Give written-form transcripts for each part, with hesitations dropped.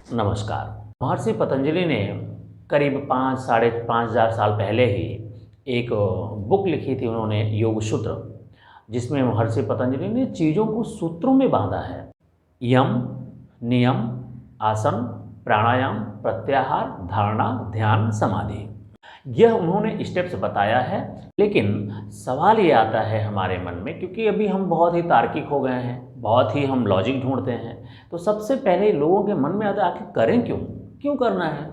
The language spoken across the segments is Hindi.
नमस्कार। महर्षि पतंजलि ने करीब 5 साढ़े 5,000 साल पहले ही एक बुक लिखी थी उन्होंने, योग सूत्र, जिसमें महर्षि पतंजलि ने चीज़ों को सूत्रों में बांधा है। यम, नियम, आसन, प्राणायाम, प्रत्याहार, धारणा, ध्यान, समाधि, यह उन्होंने स्टेप्स बताया है। लेकिन सवाल ये आता है हमारे मन में, क्योंकि अभी हम बहुत ही तार्किक हो गए हैं, बहुत ही हम लॉजिक ढूंढते हैं, तो सबसे पहले लोगों के मन में आता है आखिर करें क्यों, क्यों करना है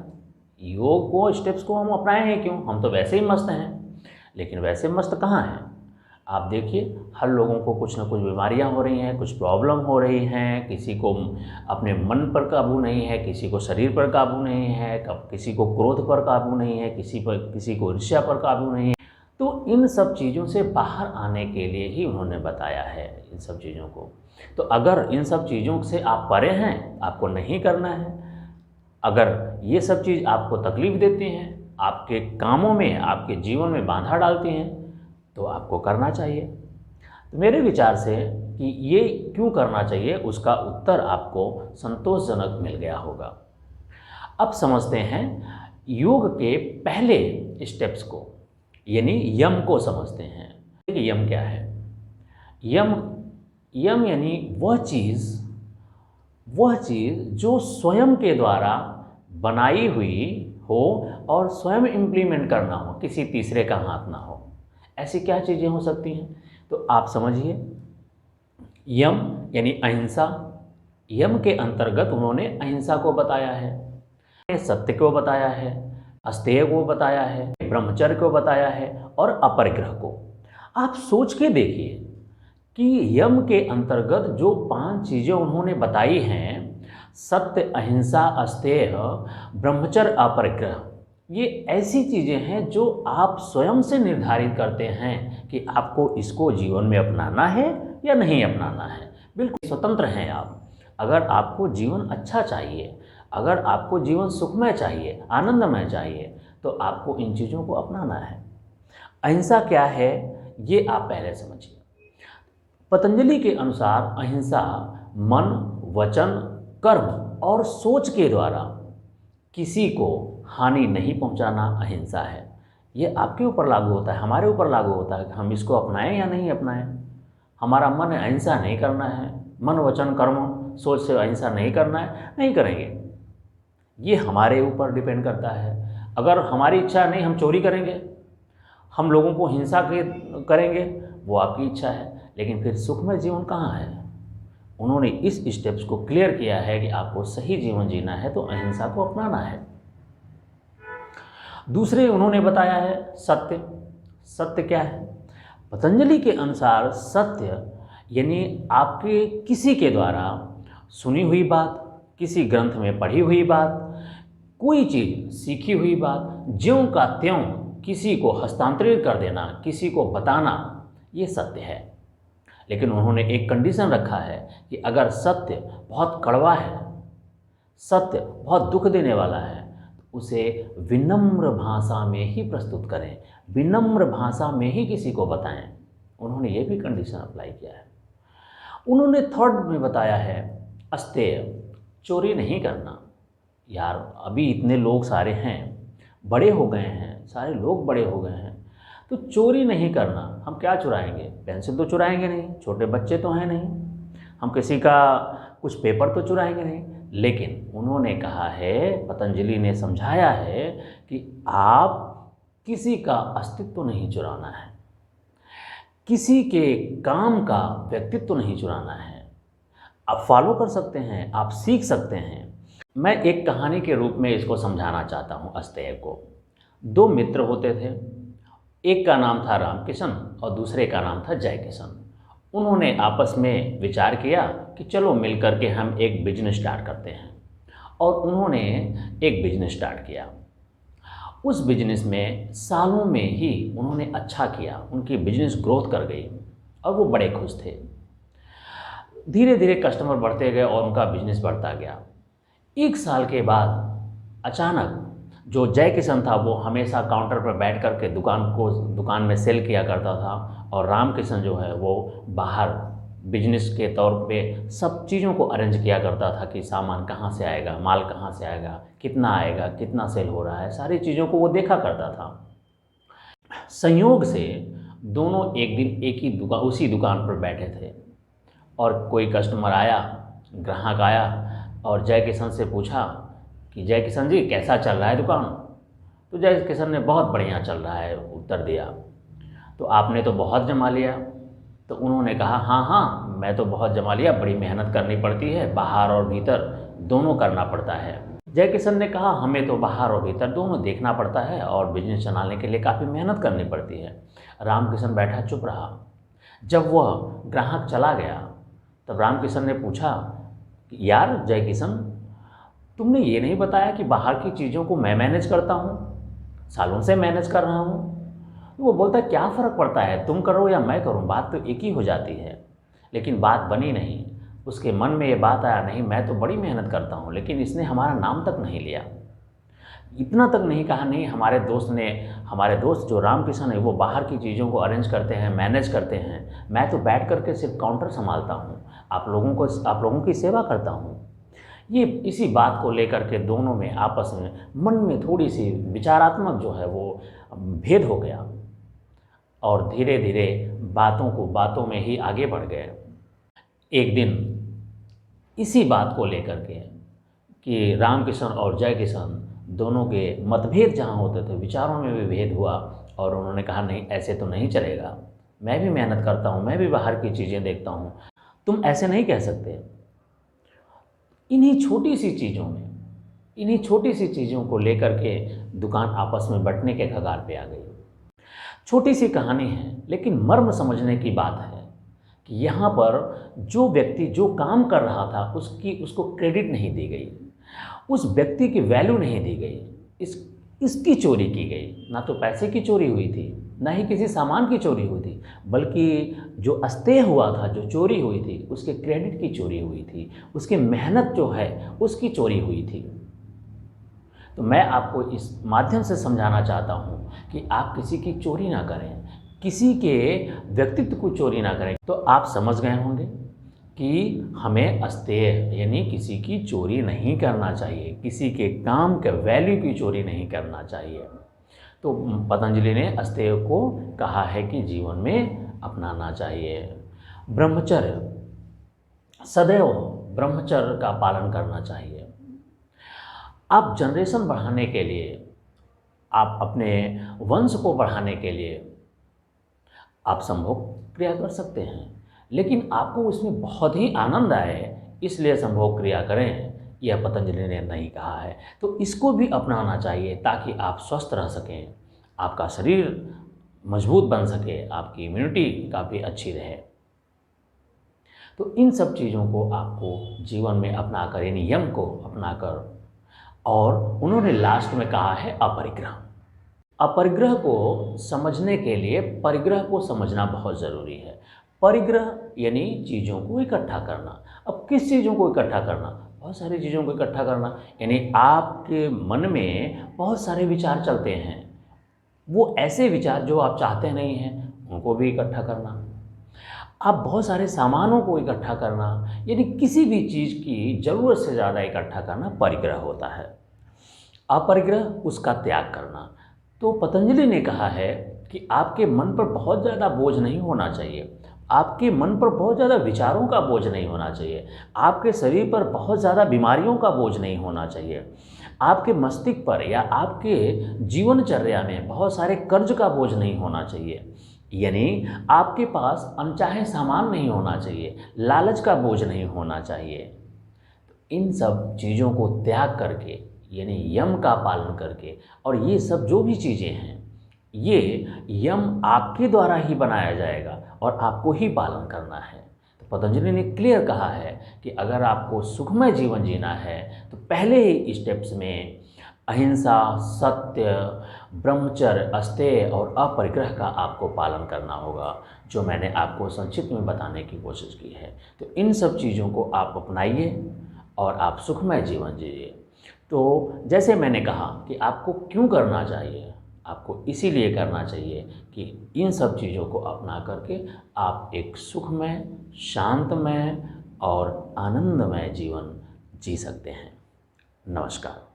योग को, स्टेप्स को हम अपनाएं हैं क्यों, हम तो वैसे ही मस्त हैं। लेकिन वैसे मस्त कहाँ हैं? आप देखिए, हर लोगों को कुछ ना कुछ बीमारियां हो रही हैं, कुछ प्रॉब्लम हो रही हैं, किसी को अपने मन पर काबू नहीं है, किसी को शरीर पर काबू नहीं है, किसी को क्रोध पर काबू नहीं है, किसी को ईर्ष्या पर काबू नहीं है। तो इन सब चीज़ों से बाहर आने के लिए ही उन्होंने बताया है इन सब चीज़ों को। तो अगर इन सब चीज़ों से आप परे हैं, आपको नहीं करना है, अगर ये सब चीज़ आपको तकलीफ़ देती हैं, आपके कामों में, आपके जीवन में बाधा डालती हैं, तो आपको करना चाहिए। तो मेरे विचार से कि ये क्यों करना चाहिए, उसका उत्तर आपको संतोषजनक मिल गया होगा। अब समझते हैं योग के पहले स्टेप्स को, यानी यम को समझते हैं। देखिए यम क्या है? यम यानी वह चीज़ जो स्वयं के द्वारा बनाई हुई हो और स्वयं इम्प्लीमेंट करना हो, किसी तीसरे का हाथ ना हो। ऐसी क्या चीज़ें हो सकती हैं? तो आप समझिए, यम यानी अहिंसा। यम के अंतर्गत उन्होंने अहिंसा को बताया है, सत्य को बताया है, अस्तेय को बताया है, ब्रह्मचर्य को बताया है और अपरिग्रह को। आप सोच के देखिए कि यम के अंतर्गत जो 5 चीज़ें उन्होंने बताई हैं, सत्य, अहिंसा, अस्तेय, ब्रह्मचर्य, अपरिग्रह, ये ऐसी चीज़ें हैं जो आप स्वयं से निर्धारित करते हैं कि आपको इसको जीवन में अपनाना है या नहीं अपनाना है। बिल्कुल स्वतंत्र हैं आप। अगर आपको जीवन अच्छा चाहिए, अगर आपको जीवन सुखमय चाहिए, आनंदमय चाहिए, तो आपको इन चीज़ों को अपनाना है। अहिंसा क्या है, ये आप पहले समझिए। पतंजलि के अनुसार अहिंसा मन, वचन, कर्म और सोच के द्वारा किसी को हानि नहीं पहुंचाना अहिंसा है। ये आपके ऊपर लागू होता है, हमारे ऊपर लागू होता है कि हम इसको अपनाएं या नहीं अपनाएं। हमारा मन है अहिंसा नहीं करना है, मन, वचन, कर्म, सोच से अहिंसा नहीं करना है, नहीं करेंगे। ये हमारे ऊपर डिपेंड करता है। अगर हमारी इच्छा नहीं, हम चोरी करेंगे, हम लोगों को हिंसा करेंगे, वो आपकी इच्छा है। लेकिन फिर सुखमय जीवन कहाँ है? उन्होंने इस स्टेप्स को क्लियर किया है कि आपको सही जीवन जीना है तो अहिंसा को अपनाना है। दूसरे उन्होंने बताया है सत्य। सत्य क्या है? पतंजलि के अनुसार सत्य यानी आपके किसी के द्वारा सुनी हुई बात, किसी ग्रंथ में पढ़ी हुई बात, कोई चीज़ सीखी हुई बात, ज्यों का त्यों किसी को हस्तांतरित कर देना, किसी को बताना, ये सत्य है। लेकिन उन्होंने एक कंडीशन रखा है कि अगर सत्य बहुत कड़वा है, सत्य बहुत दुख देने वाला है, तो उसे विनम्र भाषा में ही प्रस्तुत करें, विनम्र भाषा में ही किसी को बताएं। उन्होंने ये भी कंडीशन अप्लाई किया है। उन्होंने थर्ड में बताया है अस्तेय, चोरी नहीं करना। यार अभी इतने लोग सारे हैं, बड़े हो गए हैं, सारे लोग बड़े हो गए हैं, तो चोरी नहीं करना। हम क्या चुराएंगे? पेंसिल तो चुराएंगे नहीं, छोटे बच्चे तो हैं नहीं, हम किसी का कुछ पेपर तो चुराएंगे नहीं। लेकिन उन्होंने कहा है, पतंजलि ने समझाया है कि आप किसी का अस्तित्व नहीं चुराना है, किसी के काम का व्यक्तित्व नहीं चुराना है। आप फॉलो कर सकते हैं, आप सीख सकते हैं। मैं एक कहानी के रूप में इसको समझाना चाहता हूँ अस्तेय को। 2 मित्र होते थे, एक का नाम था रामकिशन और दूसरे का नाम था जयकिशन। उन्होंने आपस में विचार किया कि चलो मिलकर के हम एक बिजनेस स्टार्ट करते हैं, और उन्होंने एक बिजनेस स्टार्ट किया। उस बिजनेस में सालों में ही उन्होंने अच्छा किया, उनकी बिजनेस ग्रोथ कर गई और वो बड़े खुश थे। धीरे धीरे कस्टमर बढ़ते गए और उनका बिजनेस बढ़ता गया। 1 साल के बाद अचानक जो जय किशन था वो हमेशा काउंटर पर बैठ कर के दुकान में सेल किया करता था, और राम किशन जो है वो बाहर बिजनेस के तौर पे सब चीज़ों को अरेंज किया करता था कि सामान कहाँ से आएगा, माल कहाँ से आएगा, कितना आएगा, कितना सेल हो रहा है, सारी चीज़ों को वो देखा करता था। संयोग से दोनों एक दिन एक ही उसी दुकान पर बैठे थे और कोई कस्टमर आया, ग्राहक आया और जय किशन से पूछा कि जय किशन जी कैसा चल रहा है दुकान। तो जय किशन ने बहुत बढ़िया चल रहा है उत्तर दिया। तो आपने तो बहुत जमा लिया। तो उन्होंने कहा हाँ हाँ मैं तो बहुत जमा लिया, बड़ी मेहनत करनी पड़ती है, बाहर और भीतर दोनों करना पड़ता है। जय किशन ने कहा हमें तो बाहर और भीतर दोनों देखना पड़ता है और बिजनेस चलाने के लिए काफ़ी मेहनत करनी पड़ती है। राम किशन बैठा चुप रहा। जब वह ग्राहक चला गया तब राम किशन ने पूछा कि यार जय किशन, तुमने ये नहीं बताया कि बाहर की चीज़ों को मैं मैनेज करता हूँ, सालों से मैनेज कर रहा हूँ। वो बोलता है क्या फ़र्क पड़ता है, तुम करो या मैं करूँ, बात तो एक ही हो जाती है। लेकिन बात बनी नहीं। उसके मन में ये बात आया, नहीं मैं तो बड़ी मेहनत करता हूँ, लेकिन इसने हमारा नाम तक नहीं लिया, इतना तक नहीं कहा, नहीं हमारे दोस्त जो राम किशन है वो बाहर की चीज़ों को अरेंज करते हैं, मैनेज करते हैं, मैं तो बैठ करके सिर्फ काउंटर संभालता हूँ, आप लोगों की सेवा करता हूँ। ये इसी बात को लेकर के दोनों में आपस में मन में थोड़ी सी विचारात्मक जो है वो भेद हो गया और धीरे धीरे बातों में ही आगे बढ़ गए। एक दिन इसी बात को लेकर के कि राम किशन और जय किशन दोनों के मतभेद जहाँ होते थे, विचारों में भी भेद हुआ और उन्होंने कहा नहीं ऐसे तो नहीं चलेगा, मैं भी मेहनत करता हूँ, मैं भी बाहर की चीज़ें देखता हूँ, तुम ऐसे नहीं कह सकते। इन्हीं छोटी सी चीज़ों को लेकर के दुकान आपस में बंटने के कगार पे आ गई। छोटी सी कहानी है लेकिन मर्म समझने की बात है कि यहाँ पर जो व्यक्ति जो काम कर रहा था उसको क्रेडिट नहीं दी गई, उस व्यक्ति की वैल्यू नहीं दी गई। इसकी चोरी की गई, ना तो पैसे की चोरी हुई थी, ना ही किसी सामान की चोरी हुई थी, बल्कि जो अस्तेय हुआ था, जो चोरी हुई थी, उसके क्रेडिट की चोरी हुई थी, उसकी मेहनत जो है उसकी चोरी हुई थी। तो मैं आपको इस माध्यम से समझाना चाहता हूँ कि आप किसी की चोरी ना करें, किसी के व्यक्तित्व को चोरी ना करें। तो आप समझ गए होंगे कि हमें अस्तेय यानी किसी की चोरी नहीं करना चाहिए, किसी के काम के वैल्यू की चोरी नहीं करना चाहिए। तो पतंजलि ने अस्तेय को कहा है कि जीवन में अपनाना चाहिए। ब्रह्मचर्य, सदैव ब्रह्मचर्य का पालन करना चाहिए। आप जनरेशन बढ़ाने के लिए, आप अपने वंश को बढ़ाने के लिए आप संभोग क्रिया कर सकते हैं, लेकिन आपको उसमें बहुत ही आनंद आए इसलिए संभोग क्रिया करें, यह पतंजलि ने नहीं कहा है। तो इसको भी अपनाना चाहिए ताकि आप स्वस्थ रह सकें, आपका शरीर मजबूत बन सके, आपकी इम्यूनिटी काफ़ी अच्छी रहे। तो इन सब चीज़ों को आपको जीवन में अपनाकर, इन यम को अपनाकर, और उन्होंने लास्ट में कहा है अपरिग्रह। अपरिग्रह को समझने के लिए परिग्रह को समझना बहुत ज़रूरी है। परिग्रह यानी चीज़ों को इकट्ठा करना। अब किस चीज़ों को इकट्ठा करना? बहुत सारी चीज़ों को इकट्ठा करना, यानी आपके मन में बहुत सारे विचार चलते हैं, वो ऐसे विचार जो आप चाहते नहीं हैं उनको भी इकट्ठा करना। आप बहुत सारे सामानों को इकट्ठा करना, यानी किसी भी चीज़ की ज़रूरत से ज़्यादा इकट्ठा करना परिग्रह होता है। अपरिग्रह उसका त्याग करना। तो पतंजलि ने कहा है कि आपके मन पर बहुत ज़्यादा बोझ नहीं होना चाहिए, आपके मन पर बहुत ज़्यादा विचारों का बोझ नहीं होना चाहिए, आपके शरीर पर बहुत ज़्यादा बीमारियों का बोझ नहीं होना चाहिए, आपके मस्तिष्क पर या आपके जीवनचर्या में बहुत सारे कर्ज का बोझ नहीं होना चाहिए, यानी आपके पास अनचाहे सामान नहीं होना चाहिए, लालच का बोझ नहीं होना चाहिए। इन सब चीज़ों को त्याग करके, यानी यम का पालन करके, और ये सब जो भी चीज़ें हैं ये यम आपके द्वारा ही बनाया जाएगा और आपको ही पालन करना है। तो पतंजलि ने क्लियर कहा है कि अगर आपको सुखमय जीवन जीना है तो पहले ही स्टेप्स में अहिंसा, सत्य, ब्रह्मचर्य, अस्तेय और अपरिग्रह का आपको पालन करना होगा, जो मैंने आपको संक्षिप्त में बताने की कोशिश की है। तो इन सब चीज़ों को आप अपनाइए और आप सुखमय जीवन जिए। तो जैसे मैंने कहा कि आपको क्यों करना चाहिए, आपको इसीलिए करना चाहिए कि इन सब चीज़ों को अपना करके आप एक सुखमय, शांतमय और आनंदमय जीवन जी सकते हैं। नमस्कार।